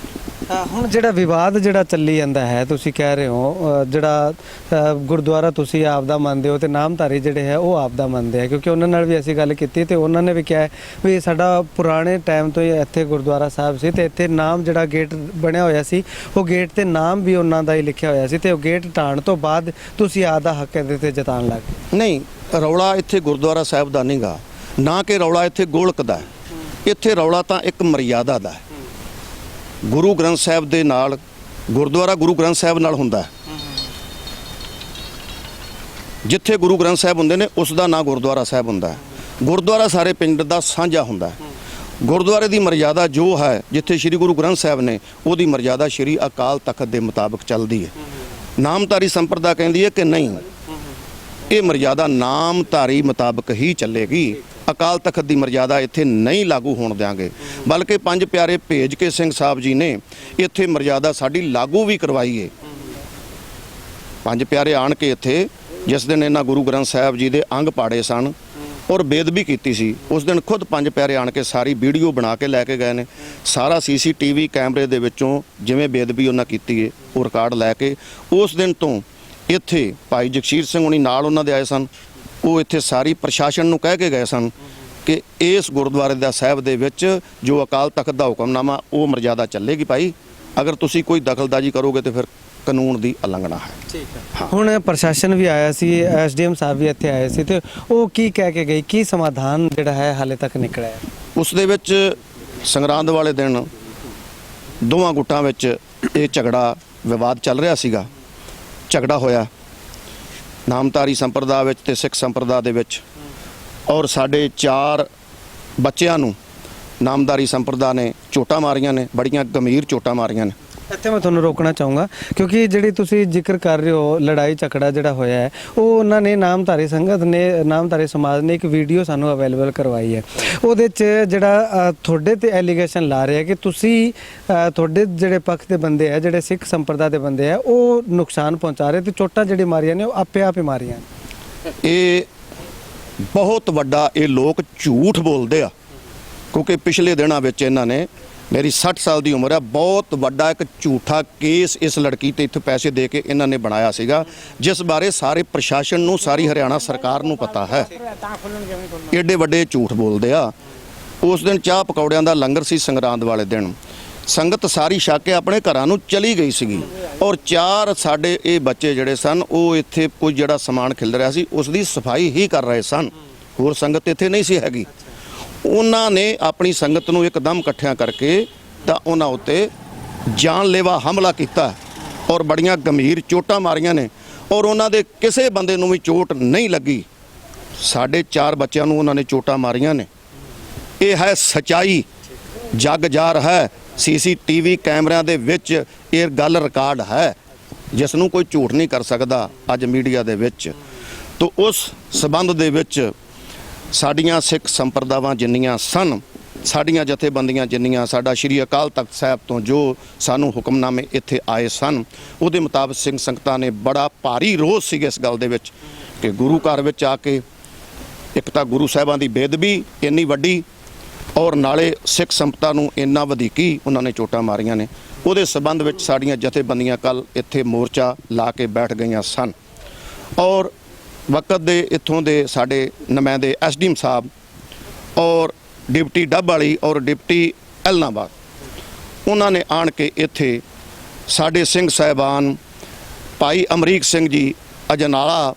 ਹੁਣ ਜਿਹੜਾ ਵਿਵਾਦ ਜਿਹੜਾ ਚੱਲੀ ਜਾਂਦਾ ਹੈ, ਤੁਸੀਂ ਕਹਿ ਰਹੇ ਹੋ ਜਿਹੜਾ ਗੁਰਦੁਆਰਾ ਤੁਸੀਂ ਆਪ ਦਾ ਮੰਨਦੇ ਹੋ ਤੇ ਨਾਮਧਾਰੀ ਜਿਹੜੇ ਹੈ ਉਹ ਆਪ ਦਾ ਮੰਨਦੇ ਆ, ਕਿਉਂਕਿ ਉਹਨਾਂ ਨਾਲ ਵੀ ਅਸੀਂ ਗੱਲ ਕੀਤੀ ਤੇ ਉਹਨਾਂ ਨੇ ਵੀ ਕਿਹਾ ਹੈ ਵੀ ਸਾਡਾ ਪੁਰਾਣੇ ਟਾਈਮ ਤੋਂ ਹੀ ਇੱਥੇ ਗੁਰਦੁਆਰਾ ਸਾਹਿਬ ਸੀ ਤੇ ਇੱਥੇ ਨਾਮ ਜਿਹੜਾ ਗੇਟ ਬਣਿਆ ਹੋਇਆ ਸੀ ਉਹ ਗੇਟ ਤੇ ਨਾਮ ਵੀ ਉਹਨਾਂ ਦਾ ਹੀ ਲਿਖਿਆ ਹੋਇਆ ਸੀ ਤੇ ਉਹ ਗੇਟ ਢਾਣ ਤੋਂ ਬਾਅਦ ਤੁਸੀਂ ਆਦਾ ਹੱਕ ਇਹਦੇ ਤੇ ਜਤਾਉਣ ਲੱਗ ਗਏ। ਨਹੀਂ, ਰੌਲਾ ਇੱਥੇ ਗੁਰਦੁਆਰਾ ਸਾਹਿਬ ਦਾ ਨਹੀਂਗਾ, ਨਾ ਕਿ ਰੌਲਾ ਇੱਥੇ ਗੋਲਕ ਦਾ ਹੈ। ਇੱਥੇ ਰੌਲਾ ਤਾਂ ਇੱਕ ਮਰਿਆਦਾ ਦਾ ਹੈ। ਗੁਰੂ ਗ੍ਰੰਥ ਸਾਹਿਬ ਦੇ ਨਾਲ ਗੁਰਦੁਆਰਾ ਗੁਰੂ ਗ੍ਰੰਥ ਸਾਹਿਬ ਨਾਲ ਹੁੰਦਾ ਹੈ। ਜਿੱਥੇ ਗੁਰੂ ਗ੍ਰੰਥ ਸਾਹਿਬ ਹੁੰਦੇ ਨੇ ਉਸ ਦਾ ਨਾਂ ਗੁਰਦੁਆਰਾ ਸਾਹਿਬ ਹੁੰਦਾ ਹੈ। ਗੁਰਦੁਆਰਾ ਸਾਰੇ ਪਿੰਡ ਦਾ ਸਾਂਝਾ ਹੁੰਦਾ ਹੈ। ਗੁਰਦੁਆਰੇ ਦੀ ਮਰਿਆਦਾ ਜੋ ਹੈ, ਜਿੱਥੇ ਸ੍ਰੀ ਗੁਰੂ ਗ੍ਰੰਥ ਸਾਹਿਬ ਨੇ, ਉਹਦੀ ਮਰਿਆਦਾ ਸ੍ਰੀ ਅਕਾਲ ਤਖਤ ਦੇ ਮੁਤਾਬਕ ਚੱਲਦੀ ਹੈ। ਨਾਮਧਾਰੀ ਸੰਪਰਦਾ ਕਹਿੰਦੀ ਹੈ ਕਿ ਨਹੀਂ, ਇਹ ਮਰਿਆਦਾ ਨਾਮਧਾਰੀ ਮੁਤਾਬਕ ਹੀ ਚੱਲੇਗੀ। ਅਕਾਲ ਤਖਤ ਦੀ ਮਰਿਆਦਾ ਇੱਥੇ ਨਹੀਂ ਲਾਗੂ ਹੋਣ ਦਿਆਂਗੇ, ਬਲਕਿ ਪੰਜ ਪਿਆਰੇ ਭੇਜ ਕੇ ਸਿੰਘ ਸਾਹਿਬ ਜੀ ਨੇ ਇੱਥੇ ਮਰਿਆਦਾ ਸਾਡੀ ਲਾਗੂ ਵੀ ਕਰਵਾਈ ਹੈ। ਪੰਜ ਪਿਆਰੇ ਆਣ ਕੇ ਇੱਥੇ ਜਿਸ ਦਿਨ ਇਹਨਾਂ ਗੁਰੂ ਗ੍ਰੰਥ ਸਾਹਿਬ ਜੀ ਦੇ ਅੰਗ ਪਾੜੇ ਸਨ ਔਰ ਬੇਦਬੀ ਕੀਤੀ ਸੀ, ਉਸ ਦਿਨ ਖੁਦ ਪੰਜ ਪਿਆਰੇ ਆਣ ਕੇ ਸਾਰੀ ਵੀਡੀਓ ਬਣਾ ਕੇ ਲੈ ਕੇ ਗਏ ਨੇ। ਸਾਰਾ CCTV ਕੈਮਰੇ ਦੇ ਵਿੱਚੋਂ ਜਿਵੇਂ ਬੇਦਬੀ ਉਹਨਾਂ ਕੀਤੀ ਹੈ ਉਹ ਰਿਕਾਰਡ ਲੈ ਕੇ ਉਸ ਦਿਨ ਤੋਂ ਇੱਥੇ ਭਾਈ ਜਗਸੀਰ ਸਿੰਘ ਹੁਣੀ ਨਾਲ ਉਹਨਾਂ ਦੇ ਆਏ ਸਨ। ਉਹ ਇੱਥੇ ਸਾਰੀ ਪ੍ਰਸ਼ਾਸਨ ਨੂੰ ਕਹਿ ਕੇ ਗਏ ਸਨ ਕਿ ਇਸ ਗੁਰਦੁਆਰੇ ਦਾ ਸਾਹਿਬ ਦੇ ਵਿੱਚ ਜੋ ਅਕਾਲ ਤਖਤ ਦਾ ਹੁਕਮਨਾਮਾ ਉਹ ਮਰਜ਼ਾਦਾ ਚੱਲੇਗੀ ਭਾਈ, ਅਗਰ ਤੁਸੀਂ ਕੋਈ ਦਖਲਅੰਦਾਜ਼ੀ ਕਰੋਗੇ ਤੇ ਫਿਰ ਕਾਨੂੰਨ ਦੀ ਉਲੰਘਣਾ ਹੈ। ਠੀਕ ਹੈ। ਹੁਣ ਪ੍ਰਸ਼ਾਸਨ ਵੀ ਆਇਆ ਸੀ, SDM ਸਾਹਿਬ ਵੀ ਇੱਥੇ ਆਏ ਸੀ ਤੇ ਉਹ ਕੀ ਕਹਿ ਕੇ ਗਏ, ਕੀ ਸਮਾਧਾਨ ਜਿਹੜਾ ਹੈ ਹਾਲੇ ਤੱਕ ਨਿਕਲਿਆ ਹੈ? ਉਸ ਦੇ ਵਿੱਚ ਸੰਗਰਾਂਦ ਵਾਲੇ ਦਿਨ ਦੋਵਾਂ ਗੁੱਟਾਂ ਵਿੱਚ ਇਹ ਝਗੜਾ ਵਿਵਾਦ ਚੱਲ ਰਿਹਾ ਸੀਗਾ। ਝਗੜਾ ਹੋਇਆ ਨਾਮਧਾਰੀ ਸੰਪਰਦਾ ਵਿੱਚ ਤੇ ਸਿੱਖ ਸੰਪਰਦਾ ਦੇ ਵਿੱਚ, ਔਰ ਸਾਡੇ 4 ਬੱਚਿਆਂ ਨੂੰ ਨਾਮਧਾਰੀ ਸੰਪਰਦਾ ਨੇ ਚੋਟਾਂ ਮਾਰੀਆਂ ਨੇ, ਬੜੀਆਂ ਗੰਭੀਰ ਚੋਟਾਂ ਮਾਰੀਆਂ ਨੇ। ਇੱਥੇ ਮੈਂ ਤੁਹਾਨੂੰ ਰੋਕਣਾ ਚਾਹੂੰਗਾ ਕਿਉਂਕਿ ਜਿਹੜੀ ਤੁਸੀਂ ਜ਼ਿਕਰ ਕਰ ਰਹੇ ਹੋ ਲੜਾਈ ਝਗੜਾ ਜਿਹੜਾ ਹੋਇਆ ਹੈ ਉਹ ਉਹਨਾਂ ਨੇ ਨਾਮਧਾਰੀ ਸੰਗਤ ਨੇ, ਨਾਮਧਾਰੀ ਸਮਾਜ ਨੇ ਇੱਕ ਵੀਡੀਓ ਸਾਨੂੰ ਅਵੇਲੇਬਲ ਕਰਵਾਈ ਹੈ। ਉਹਦੇ 'ਚ ਜਿਹੜਾ ਤੁਹਾਡੇ ਤੇ ਐਲੀਗੇਸ਼ਨ ਲਾ ਰਿਹਾ ਕਿ ਤੁਸੀਂ ਤੁਹਾਡੇ ਜਿਹੜੇ ਪੱਖ ਦੇ ਬੰਦੇ ਆ, ਜਿਹੜੇ ਸਿੱਖ ਸੰਪਰਦਾ ਦੇ ਬੰਦੇ ਆ, ਉਹ ਨੁਕਸਾਨ ਪਹੁੰਚਾ ਰਹੇ ਤੇ ਚੋਟਾਂ ਜਿਹੜੀ ਮਾਰੀਆਂ ਨੇ ਉਹ ਆਪੇ ਆਪ ਹੀ ਮਾਰੀਆਂ। ਇਹ ਬਹੁਤ ਵੱਡਾ ਇਹ ਲੋਕ ਝੂਠ ਬੋਲਦੇ ਆ, ਕਿਉਂਕਿ ਪਿਛਲੇ ਦਿਨਾਂ ਵਿੱਚ ਇਹਨਾਂ ਨੇ, ਮੇਰੀ 60 ਸਾਲ ਦੀ ਉਮਰ ਹੈ, ਬਹੁਤ ਵੱਡਾ ਇੱਕ ਝੂਠਾ ਕੇਸ ਇਸ ਲੜਕੀ ਤੇ ਇੱਥੇ ਪੈਸੇ ਦੇ ਕੇ ਇਹਨਾਂ ਨੇ ਬਣਾਇਆ ਸੀਗਾ, ਜਿਸ ਬਾਰੇ ਸਾਰੇ ਪ੍ਰਸ਼ਾਸਨ ਨੂੰ, ਸਾਰੀ ਹਰਿਆਣਾ ਸਰਕਾਰ ਨੂੰ ਪਤਾ ਹੈ। ਏਡੇ ਵੱਡੇ ਝੂਠ ਬੋਲਦੇ ਆ। ਉਸ ਦਿਨ ਚਾਹ ਪਕੌੜਿਆਂ ਦਾ ਲੰਗਰ ਸੀ ਸੰਗਰਾਂਦ ਵਾਲੇ ਦਿਨ, ਸੰਗਤ ਸਾਰੀ ਛਕ ਕੇ ਆਪਣੇ ਘਰਾਂ ਨੂੰ ਚਲੀ ਗਈ ਸੀਗੀ ਔਰ 4 ਸਾਡੇ ਇਹ ਬੱਚੇ ਜਿਹੜੇ ਸਨ ਉਹ ਇੱਥੇ ਕੁਝ ਜਿਹੜਾ ਸਮਾਨ ਖਿਲ ਰਿਹਾ ਸੀ ਉਸ ਦੀ ਸਫਾਈ ਹੀ ਕਰ ਰਹੇ ਸਨ, ਹੋਰ ਸੰਗਤ ਇੱਥੇ ਨਹੀਂ ਸੀ ਹੈਗੀ। ਉਹਨਾਂ ਨੇ ਆਪਣੀ ਸੰਗਤ ਨੂੰ ਇੱਕਦਮ ਇਕੱਠਿਆਂ ਕਰਕੇ ਤਾਂ ਉਹਨਾਂ ਉੱਤੇ ਜਾਨਲੇਵਾ ਹਮਲਾ ਕੀਤਾ ਔਰ ਬੜੀਆਂ ਗੰਭੀਰ ਚੋਟਾਂ ਮਾਰੀਆਂ ਨੇ ਔਰ ਉਹਨਾਂ ਦੇ ਕਿਸੇ ਬੰਦੇ ਨੂੰ ਵੀ ਚੋਟ ਨਹੀਂ ਲੱਗੀ। ਸਾਡੇ 4 ਬੱਚਿਆਂ ਨੂੰ ਉਹਨਾਂ ਨੇ ਚੋਟਾਂ ਮਾਰੀਆਂ ਨੇ। ਇਹ ਹੈ ਸਚਾਈ, ਜੱਗ ਜ਼ਾਹਰ ਹੈ, CCTV ਕੈਮਰਿਆਂ ਦੇ ਵਿੱਚ ਇਹ ਗੱਲ ਰਿਕਾਰਡ ਹੈ, ਜਿਸ ਨੂੰ ਕੋਈ ਝੂਠ ਨਹੀਂ ਕਰ ਸਕਦਾ ਅੱਜ ਮੀਡੀਆ ਦੇ ਵਿੱਚ। ਤਾਂ ਉਸ ਸਬੰਧ ਦੇ ਵਿੱਚ ਸਾਡੀਆਂ ਸਿੱਖ ਸੰਪਰਦਾਵਾਂ ਜਿੰਨੀਆਂ ਸਨ, ਸਾਡੀਆਂ ਜਥੇਬੰਦੀਆਂ ਜਿੰਨੀਆਂ, ਸਾਡਾ ਸ਼੍ਰੀ ਅਕਾਲ ਤਖਤ ਸਾਹਿਬ ਤੋਂ ਜੋ ਸਾਨੂੰ ਹੁਕਮਨਾਮੇ ਇੱਥੇ ਆਏ ਸਨ, ਉਹਦੇ ਮੁਤਾਬਕ ਸਿੰਘ ਸੰਗਤਾਂ ਨੇ ਬੜਾ ਭਾਰੀ ਰੋਸ ਸੀ ਇਸ ਗੱਲ ਦੇ ਵਿੱਚ ਕਿ ਗੁਰੂ ਘਰ ਵਿੱਚ ਆ ਕੇ ਇੱਕ ਤਾਂ ਗੁਰੂ ਸਾਹਿਬਾਂ ਦੀ ਬੇਅਦਬੀ ਇੰਨੀ ਵੱਡੀ ਔਰ ਨਾਲੇ ਸਿੱਖ ਸੰਪਰਦਾ ਨੂੰ ਇੰਨਾ ਵਧੀਕੀ ਉਹਨਾਂ ਨੇ ਚੋਟਾਂ ਮਾਰੀਆਂ ਨੇ। ਉਹਦੇ ਸਬੰਧ ਵਿੱਚ ਸਾਡੀਆਂ ਜਥੇਬੰਦੀਆਂ ਕੱਲ ਇੱਥੇ ਮੋਰਚਾ ਲਾ ਕੇ ਬੈਠ ਗਈਆਂ ਸਨ ਔਰ ਵਕਤ ਦੇ ਇੱਥੋਂ ਦੇ ਸਾਡੇ ਨੁਮਾਇੰਦੇ SDM ਸਾਹਿਬ ਔਰ ਡਿਪਟੀ ਡੱਬ ਵਾਲੀ ਔਰ ਡਿਪਟੀ ਐਲਨਾਬਾਦ, ਉਹਨਾਂ ਨੇ ਆਣ ਕੇ ਇੱਥੇ ਸਾਡੇ ਸਿੰਘ ਸਾਹਿਬਾਨ ਭਾਈ ਅਮਰੀਕ ਸਿੰਘ ਜੀ ਅਜਨਾਲਾ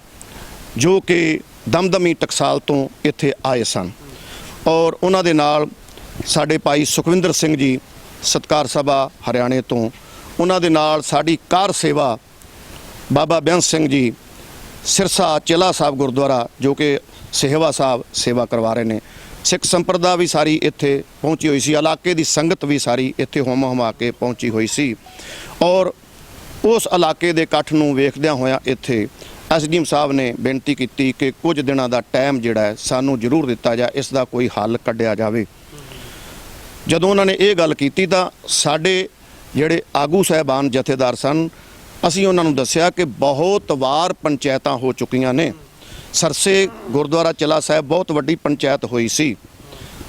ਜੋ ਕਿ ਦਮਦਮੀ ਟਕਸਾਲ ਤੋਂ ਇੱਥੇ ਆਏ ਸਨ ਔਰ ਉਹਨਾਂ ਦੇ ਨਾਲ ਸਾਡੇ ਭਾਈ ਸੁਖਵਿੰਦਰ ਸਿੰਘ ਜੀ ਸਤਕਾਰ ਸਭਾ ਹਰਿਆਣੇ ਤੋਂ, ਉਹਨਾਂ ਦੇ ਨਾਲ ਸਾਡੀ ਕਾਰ ਸੇਵਾ ਬਾਬਾ ਬੇਅੰਤ ਸਿੰਘ ਜੀ ਸਿਰਸਾ ਚੇਲਾ ਸਾਹਿਬ ਗੁਰਦੁਆਰਾ ਜੋ ਕਿ ਸੇਵਾ ਸਾਹਿਬ ਸੇਵਾ ਕਰਵਾ ਰਹੇ ਨੇ। ਸਿੱਖ ਸੰਪਰਦਾ ਵੀ ਸਾਰੀ ਇੱਥੇ ਪਹੁੰਚੀ ਹੋਈ ਸੀ, ਇਲਾਕੇ ਦੀ ਸੰਗਤ ਵੀ ਸਾਰੀ ਇੱਥੇ ਹੁਮਾ ਕੇ ਪਹੁੰਚੀ ਹੋਈ ਸੀ ਔਰ ਉਸ ਇਲਾਕੇ ਦੇ ਇਕੱਠ ਨੂੰ ਵੇਖਦਿਆਂ ਹੋਇਆਂ ਇੱਥੇ SDM ਸਾਹਿਬ ਨੇ ਬੇਨਤੀ ਕੀਤੀ ਕਿ ਕੁਝ ਦਿਨਾਂ ਦਾ ਟਾਈਮ ਜਿਹੜਾ ਹੈ ਸਾਨੂੰ ਜ਼ਰੂਰ ਦਿੱਤਾ ਜਾ, ਇਸ ਦਾ ਕੋਈ ਹੱਲ ਕੱਢਿਆ ਜਾਵੇ। ਜਦੋਂ ਉਹਨਾਂ ਨੇ ਇਹ ਗੱਲ ਕੀਤੀ ਤਾਂ ਸਾਡੇ ਜਿਹੜੇ ਆਗੂ ਸਾਹਿਬਾਨ ਜਥੇਦਾਰ ਸਨ, ਅਸੀਂ ਉਹਨਾਂ ਨੂੰ ਦੱਸਿਆ ਕਿ ਬਹੁਤ ਵਾਰ ਪੰਚਾਇਤਾਂ ਹੋ ਚੁੱਕੀਆਂ ਨੇ। ਸਰਸੇ ਗੁਰਦੁਆਰਾ ਚੇਲਾ ਸਾਹਿਬ ਬਹੁਤ ਵੱਡੀ ਪੰਚਾਇਤ ਹੋਈ ਸੀ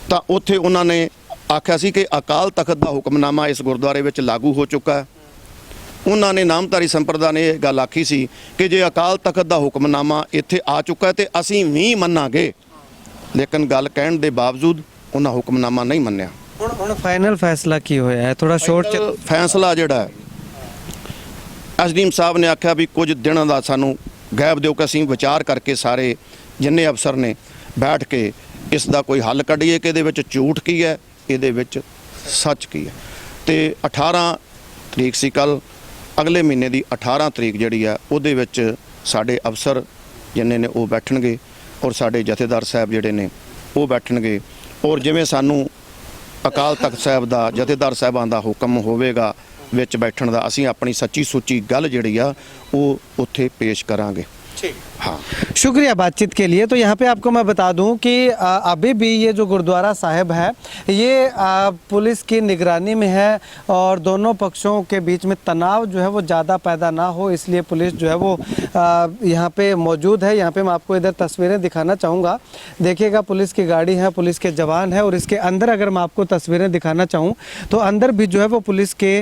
ਤਾਂ ਉੱਥੇ ਉਹਨਾਂ ਨੇ ਆਖਿਆ ਸੀ ਕਿ ਅਕਾਲ ਤਖਤ ਦਾ ਹੁਕਮਨਾਮਾ ਇਸ ਗੁਰਦੁਆਰੇ ਵਿੱਚ ਲਾਗੂ ਹੋ ਚੁੱਕਾ ਹੈ। ਉਹਨਾਂ ਨੇ ਨਾਮਧਾਰੀ ਸੰਪਰਦਾ ਨੇ ਇਹ ਗੱਲ ਆਖੀ ਸੀ ਕਿ ਜੇ ਅਕਾਲ ਤਖਤ ਦਾ ਹੁਕਮਨਾਮਾ ਇੱਥੇ ਆ ਚੁੱਕਾ ਹੈ ਤੇ ਅਸੀਂ ਵੀ ਮੰਨਾਂਗੇ, ਲੇਕਿਨ ਗੱਲ ਕਹਿਣ ਦੇ ਬਾਵਜੂਦ ਉਹਨਾਂ ਹੁਕਮਨਾਮਾ ਨਹੀਂ ਮੰਨਿਆ। ਹੁਣ ਫਾਈਨਲ ਫੈਸਲਾ ਕੀ ਹੋਇਆ ਹੈ? ਥੋੜਾ ਸ਼ੋਰਟ ਫੈਸਲਾ ਜਿਹੜਾ ਐਸਡੀਐਮ ਸਾਹਿਬ ਨੇ ਆਖਿਆ ਵੀ ਕੁਝ ਦਿਨਾਂ ਦਾ ਸਾਨੂੰ ਗੈਪ ਦਿਓ ਕਿ ਅਸੀਂ ਵਿਚਾਰ ਕਰਕੇ ਸਾਰੇ ਜਿੰਨੇ ਅਫਸਰ ਨੇ ਬੈਠ ਕੇ ਇਸ ਦਾ ਕੋਈ ਹੱਲ ਕੱਢੀਏ ਕਿ ਇਹਦੇ ਵਿੱਚ ਝੂਠ ਕੀ ਹੈ, ਇਹਦੇ ਵਿੱਚ ਸੱਚ ਕੀ ਹੈ। ਤੇ 18 ਤਰੀਕ ਸੀ ਕੱਲ, ਅਗਲੇ ਮਹੀਨੇ ਦੀ 18 ਤਰੀਕ ਜਿਹੜੀ ਆ ਉਹਦੇ ਵਿੱਚ ਸਾਡੇ ਅਫਸਰ ਜਿੰਨੇ ਨੇ ਉਹ ਬੈਠਣਗੇ ਔਰ ਸਾਡੇ ਜਥੇਦਾਰ ਸਾਹਿਬ ਜਿਹੜੇ ਨੇ ਉਹ ਬੈਠਣਗੇ ਔਰ ਜਿਵੇਂ ਸਾਨੂੰ ਅਕਾਲ ਤਖਤ ਸਾਹਿਬ ਦਾ ਜਥੇਦਾਰ ਸਾਹਿਬਾਂ ਦਾ ਹੁਕਮ ਹੋਵੇਗਾ ਵਿੱਚ ਬੈਠਣ ਦਾ, ਅਸੀਂ ਆਪਣੀ ਸੱਚੀ ਸੁੱਚੀ ਗੱਲ ਜਿਹੜੀ ਆ ਉਹ ਉੱਥੇ ਪੇਸ਼ ਕਰਾਂਗੇ। हाँ, शुक्रिया बातचीत के लिए। तो यहाँ पे आपको मैं बता दूं कि अभी भी ये जो गुरुद्वारा साहिब है ये पुलिस की निगरानी में है और दोनों पक्षों के बीच में तनाव जो है वो ज़्यादा पैदा ना हो, इसलिए पुलिस जो है वो यहाँ पे मौजूद है। यहाँ पे मैं आपको इधर तस्वीरें दिखाना चाहूँगा, देखिएगा पुलिस की गाड़ी है, पुलिस के जवान है और इसके अंदर अगर मैं आपको तस्वीरें दिखाना चाहूँ तो अंदर भी जो है वो पुलिस के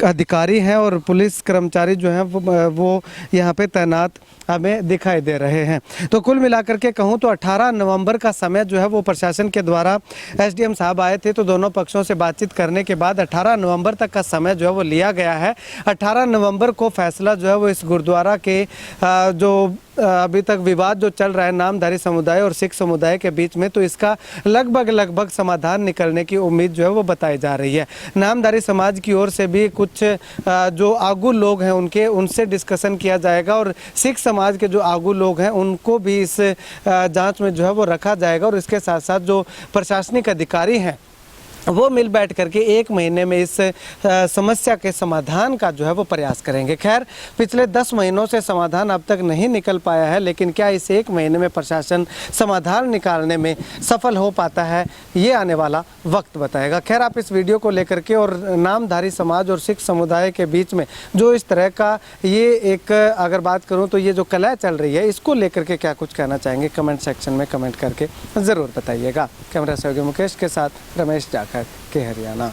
अधिकारी हैं और पुलिस कर्मचारी जो हैं वो यहाँ पे तैनात हमें दिखाई दे रहे हैं। तो कुल मिलाकर के कहूँ तो 18 नवंबर का समय जो है वो प्रशासन के द्वारा एसडीएम साहब आए थे, तो दोनों पक्षों से बातचीत करने के बाद 18 नवंबर तक का समय जो है वो लिया गया है। 18 नवंबर को फैसला जो है वो इस गुरुद्वारा के जो अभी तक विवाद जो चल रहा है नामधारी समुदाय और सिख समुदाय के बीच में, तो इसका लगभग समाधान निकलने की उम्मीद जो है वो बताई जा रही है। नामधारी समाज की ओर से भी कुछ जो आगू लोग हैं उनसे डिस्कशन किया जाएगा और सिख समाज के जो आगू लोग हैं उनको भी इस जांच में जो है वो रखा जाएगा और इसके साथ साथ जो प्रशासनिक अधिकारी हैं वो मिल बैठ करके 1 महीने में इस समस्या के समाधान का जो है वो प्रयास करेंगे। खैर, पिछले 10 महीनों से समाधान अब तक नहीं निकल पाया है, लेकिन क्या इस 1 महीने में प्रशासन समाधान निकालने में सफल हो पाता है, ये आने वाला वक्त बताएगा। खैर, आप इस वीडियो को लेकर के और नामधारी समाज और सिख समुदाय के बीच में जो इस तरह का ये एक अगर बात करूँ तो ये जो कलह चल रही है, इसको लेकर के क्या कुछ कहना चाहेंगे कमेंट सेक्शन में कमेंट करके ज़रूर बताइएगा। कैमरा सहयोगी मुकेश के साथ रमेश जाखड़ के हरियाणा।